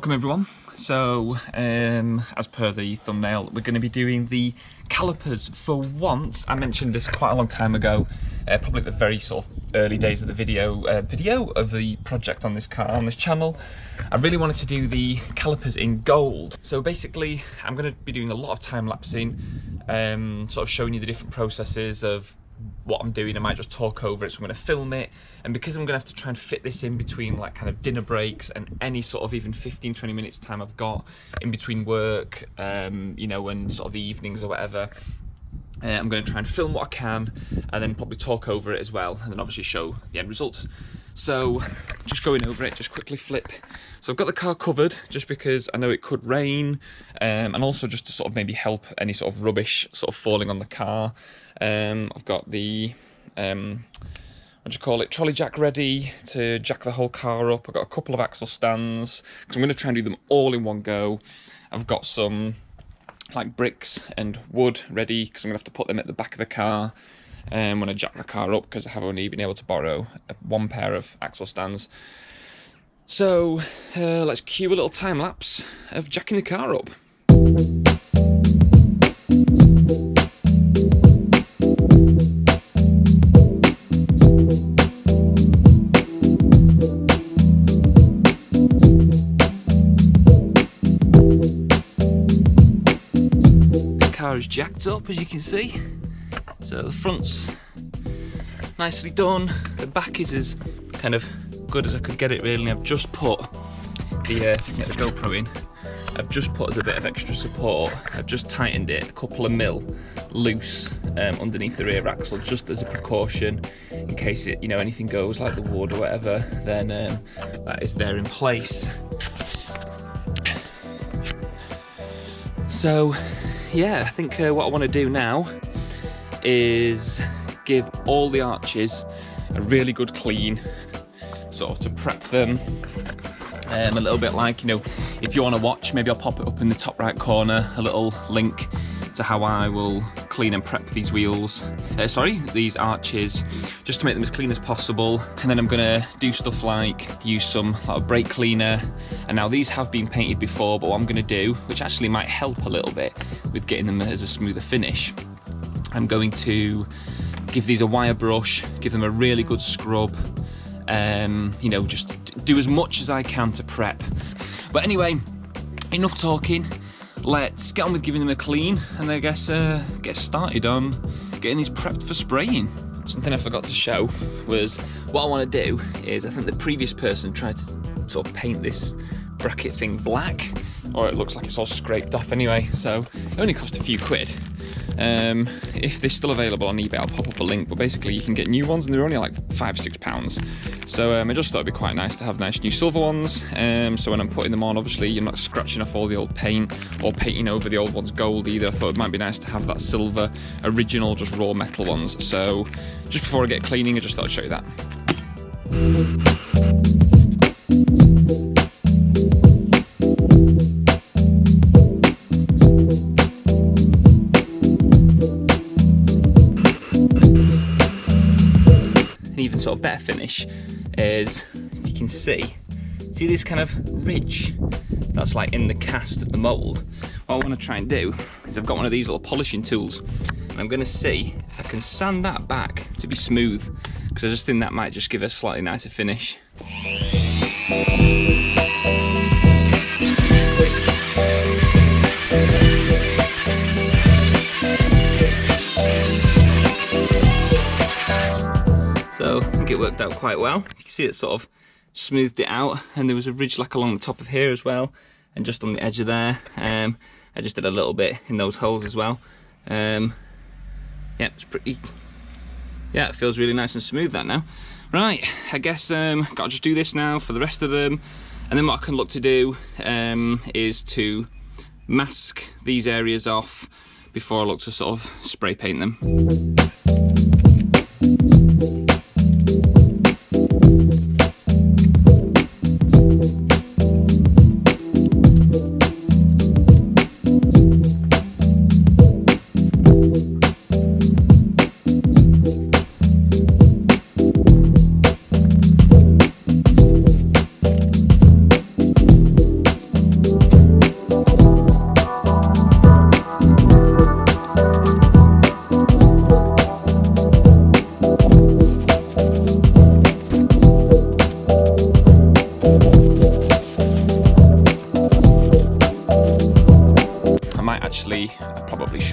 Welcome everyone. So, as per the thumbnail, we're going to be doing the calipers for once. I mentioned this quite a long time ago, probably at the very sort of early days of the video of the project on this car, on this channel. I really wanted to do the calipers in gold. So basically, I'm going to be doing a lot of time lapsing, sort of showing you the different processes of what I'm doing. I might just talk over it, so I'm going to film it, and because I'm going to have to try and fit this in between like kind of dinner breaks and any sort of even 15-20 minutes time I've got in between work, you know, and sort of the evenings or whatever, I'm going to try and film what I can and then probably talk over it as well, and then obviously show the end results. So just going over it, just quickly flip. So I've got the car covered just because I know it could rain, and also just to sort of maybe help any sort of rubbish sort of falling on the car. I've got the trolley jack ready to jack the whole car up. I've got a couple of axle stands because I'm going to try and do them all in one go. I've got some like bricks and wood ready because I'm going to have to put them at the back of the car when I jack the car up, because I have only been able to borrow one pair of axle stands. So let's cue a little time lapse of jacking the car up. The car is jacked up, as you can see. So the front's nicely done, the back is as kind of good as I could get it really. I've just put the, get the GoPro in, I've just put as a bit of extra support, I've just tightened it a couple of mil loose underneath the rear axle, just as a precaution in case it, you know, anything goes like the wood or whatever, then that is there in place. So yeah, I think what I want to do now is give all the arches a really good clean, sort of to prep them, a little bit like, you know, if you want to watch, maybe I'll pop it up in the top right corner, a little link to how I will clean and prep these wheels, these arches, just to make them as clean as possible. And then I'm gonna do stuff like use some like brake cleaner, and now these have been painted before, but what I'm gonna do, which actually might help a little bit with getting them as a smoother finish, I'm going to give these a wire brush, give them a really good scrub, you know, just do as much as I can to prep. But anyway, enough talking, let's get on with giving them a clean, and I guess get started on getting these prepped for spraying. Something I forgot to show was, what I want to do is, I think the previous person tried to sort of paint this bracket thing black, or it looks like it's all scraped off anyway, so it only cost a few quid. If they're still available on eBay, I'll pop up a link, but basically you can get new ones and they're only like £5-6. So I just thought it'd be quite nice to have nice new silver ones, so when I'm putting them on, obviously you're not scratching off all the old paint or painting over the old ones gold either. I thought it might be nice to have that silver original, just raw metal ones. So just before I get cleaning, I just thought I'd show you that. Even sort of better finish is, if you can see this kind of ridge that's like in the cast of the mould. What I want to try and do is, I've got one of these little polishing tools, and I'm going to see if I can sand that back to be smooth, because I just think that might just give a slightly nicer finish. So I think it worked out quite well. You can see it sort of smoothed it out, and there was a ridge like along the top of here as well, and just on the edge of there. I just did a little bit in those holes as well. Yeah, it's pretty, yeah, it feels really nice and smooth that now. Right, I guess gotta just do this now for the rest of them, and then what I can look to do is to mask these areas off before I look to sort of spray paint them.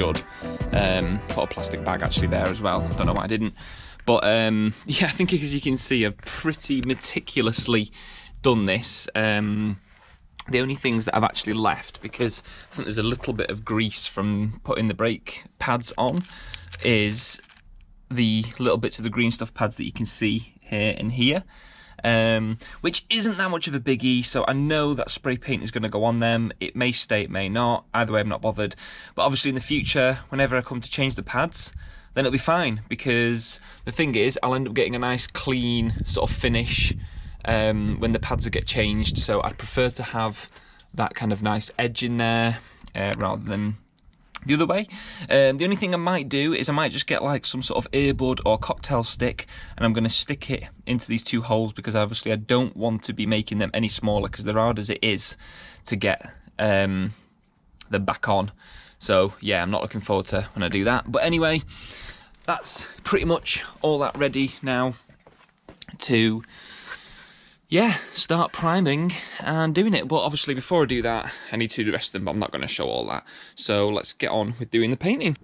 should. Put a plastic bag actually there as well. Don't know why I didn't. But yeah, I think as you can see, I've pretty meticulously done this. The only things that I've actually left, because I think there's a little bit of grease from putting the brake pads on, is the little bits of the green stuff pads that you can see here and here. Which isn't that much of a biggie, so I know that spray paint is going to go on them. It may stay, it may not. Either way, I'm not bothered. But obviously in the future, whenever I come to change the pads, then it'll be fine, because the thing is, I'll end up getting a nice clean sort of finish when the pads get changed. So I'd prefer to have that kind of nice edge in there rather than the other way. The only thing I might do is I might just get like some sort of earbud or cocktail stick, and I'm going to stick it into these two holes, because obviously I don't want to be making them any smaller, because they're hard as it is to get them back on. So yeah, I'm not looking forward to when I do that. But anyway, that's pretty much all that ready now to, yeah, start priming and doing it. But obviously before I do that, I need to do the rest of them, but I'm not going to show all that. So let's get on with doing the painting.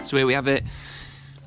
So here we have it,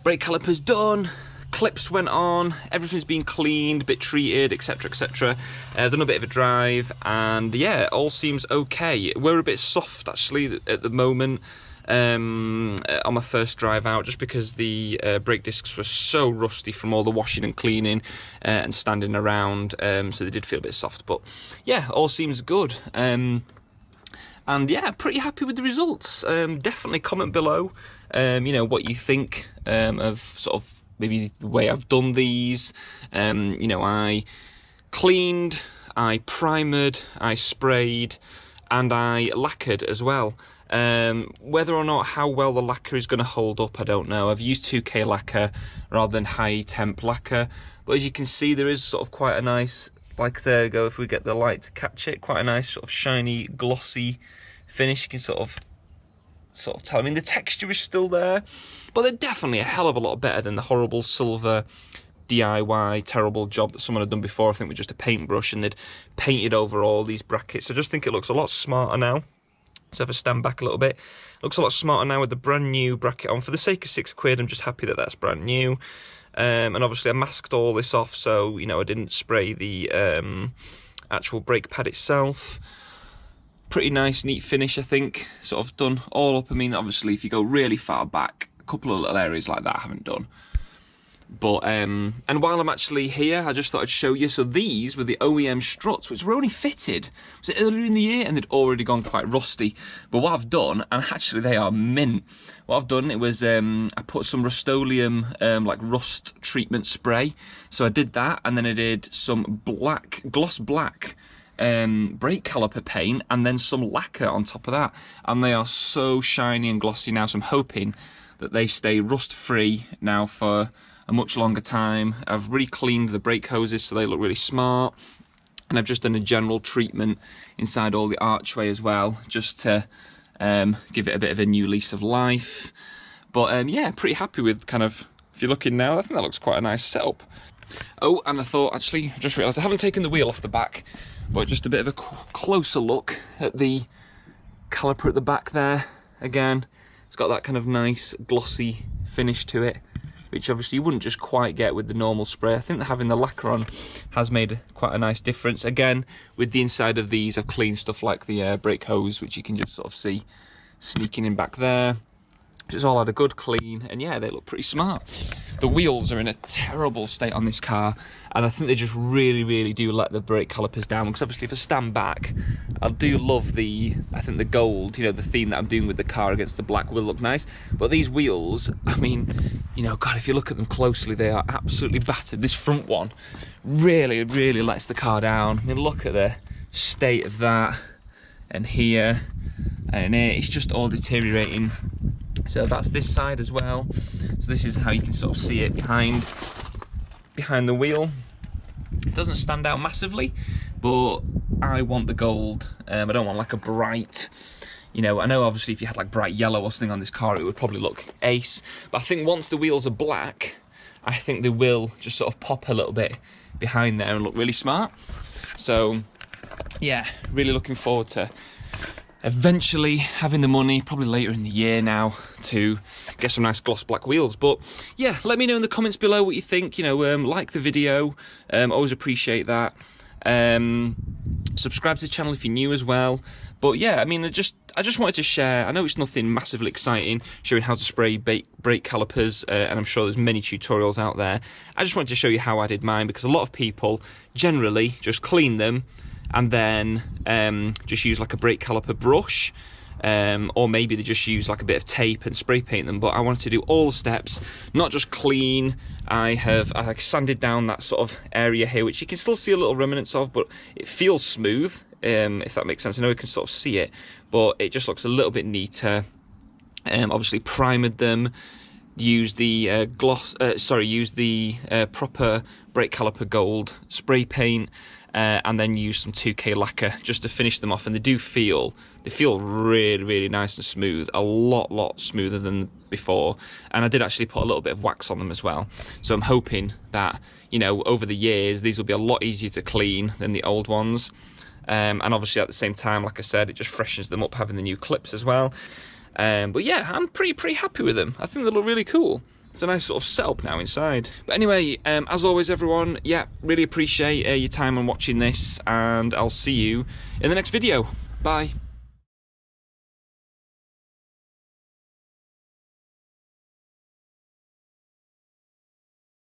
brake calipers done, clips went on, everything's been cleaned, a bit treated, etc, etc. Done a bit of a drive, and yeah, it all seems okay. We're a bit soft actually at the moment on my first drive out, just because the brake discs were so rusty from all the washing and cleaning and standing around, so they did feel a bit soft. But yeah, all seems good. And yeah, pretty happy with the results. Definitely comment below, you know, what you think of sort of maybe the way I've done these. You know, I cleaned, I primered, I sprayed, and I lacquered as well. Whether or not how well the lacquer is going to hold up, I don't know. I've used 2K lacquer rather than high temp lacquer, but as you can see, there is sort of quite a nice, like there we go, if we get the light to catch it, quite a nice sort of shiny, glossy finish. You can sort of tell. I mean, the texture is still there, but they're definitely a hell of a lot better than the horrible silver DIY terrible job that someone had done before, I think with just a paintbrush, and they'd painted over all these brackets. I just think it looks a lot smarter now. So if I stand back a little bit, it looks a lot smarter now with the brand new bracket on. For the sake of £6, I'm just happy that that's brand new. And obviously I masked all this off, so you know, I didn't spray the actual brake pad itself. Pretty nice, neat finish, I think. Sort of done all up. I mean, obviously, if you go really far back, a couple of little areas like that I haven't done. But, and while I'm actually here, I just thought I'd show you. So these were the OEM struts, which were only fitted, was it earlier in the year? And they'd already gone quite rusty. But what I've done, and actually they are mint. What I've done, it was, I put some Rust-Oleum, like rust treatment spray. So I did that, and then I did some black, gloss black, brake caliper paint, and then some lacquer on top of that, and they are so shiny and glossy now, so I'm hoping that they stay rust free now for a much longer time. I've re-cleaned the brake hoses so they look really smart, and I've just done a general treatment inside all the archway as well, just to give it a bit of a new lease of life. But yeah, pretty happy with kind of, if you're looking now, I think that looks quite a nice setup. Oh, and I thought, actually, I just realised I haven't taken the wheel off the back, but just a bit of a closer look at the caliper at the back there. Again, it's got that kind of nice glossy finish to it. which obviously you wouldn't just quite get with the normal spray. I think that having the lacquer on has made quite a nice difference. Again, with the inside of these, I've cleaned stuff like the brake hose, which you can just sort of see sneaking in back there. It's all had a good clean, and yeah, they look pretty smart. The wheels are in a terrible state on this car, and I think they just really do let the brake calipers down, because obviously if I stand back, I do love the gold, you know, the theme that I'm doing with the car against the black will look nice. But these wheels, I mean, you know, God, if you look at them closely, they are absolutely battered. This front one really lets the car down. I mean, look at the state of that, and here, and here, it's just all deteriorating. So that's this side as well. So this is how you can sort of see it behind the wheel. It doesn't stand out massively, but I want the gold. I don't want like a bright, you know, I know obviously if you had like bright yellow or something on this car, it would probably look ace. But I think once the wheels are black, I think they will just sort of pop a little bit behind there and look really smart. So yeah, really looking forward to eventually having the money, probably later in the year now, to get some nice gloss black wheels. But yeah, let me know in the comments below what you think. You know, like the video, always appreciate that. Subscribe to the channel if you're new as well. But yeah, I mean, I just wanted to share. I know it's nothing massively exciting, showing how to spray brake calipers, and I'm sure there's many tutorials out there. I just wanted to show you how I did mine, because a lot of people generally just clean them and then just use like a brake caliper brush, or maybe they just use like a bit of tape and spray paint them. But I wanted to do all the steps, not just clean. I sanded down that sort of area here, which you can still see a little remnants of, but it feels smooth, if that makes sense. I know you can sort of see it, but it just looks a little bit neater. Obviously primered them, use the proper brake caliper gold spray paint, and then use some 2K lacquer just to finish them off. And they feel really nice and smooth, a lot smoother than before. And I did actually put a little bit of wax on them as well, so I'm hoping that, you know, over the years these will be a lot easier to clean than the old ones. And obviously at the same time, like I said, it just freshens them up having the new clips as well. But yeah, I'm pretty happy with them. I think they look really cool. It's a nice sort of setup now inside. But anyway, as always, everyone, yeah, really appreciate your time on watching this, and I'll see you in the next video. Bye.